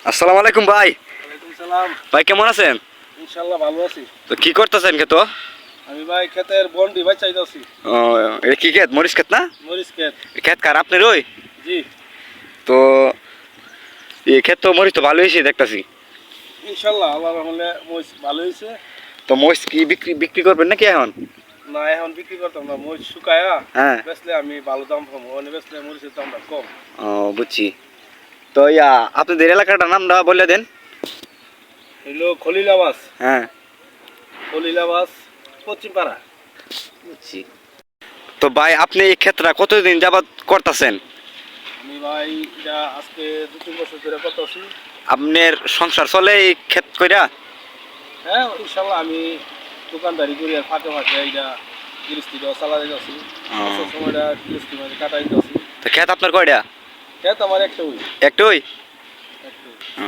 আসসালামু আলাইকুম ভাই। ওয়ালাইকুম সালাম। ভাই কেমন আছেন? ইনশাআল্লাহ ভালো আছি। তো কি করতেছেন ক্ষেত? আমি ভাই ক্ষেতের বন্ডি ভাই চাইতেছি। ও, এটা কি ক্ষেত? মরিচ ক্ষেত না? মরিচ ক্ষেত। ক্ষেত কার আপনার ওই? জি। তো এই ক্ষেত তো মরিচ তো ভালো হয়েছে দেখতাছি। ইনশাআল্লাহ আল্লাহর রহমতে মরিচ ভালো হয়েছে। তো মরিচ কি বিক্রি বিক্রি করবেন নাকি এখন? না এখন বিক্রি করতাম না, মরিচ শুকায়া হ্যাঁ। বেচলে আমি ভালো দাম পাবো, অনেক বেচলে মরিচের দামটা কম। ও বুঝছি। তো আপনাদের এলাকাটার নামটা বলে দেন। হইলো খলিলাবাস। হ্যাঁ খলিলাবাস পশ্চিমপাড়া। বুঝছি। তো ভাই আপনি এই ক্ষেতটা কতদিন যাবত করতেছেন? আমি ভাই এটা আজকে 2-3 বছর ধরে করতেছি। আপনার সংসার চলে এই ক্ষেত কইরা? হ্যাঁ ইনশাআল্লাহ আমি দোকানদারি করি আর ফাঁকে ফাঁকে এইটা গৃহস্থিটাও চালাই যাচ্ছি। অবসর সময়টা গৃহস্থি মানে কাটাই যাচ্ছি। তো ক্ষেত আপনার কয়টা? ক্ষেত আমার একটা ওই একটাই? একটা ও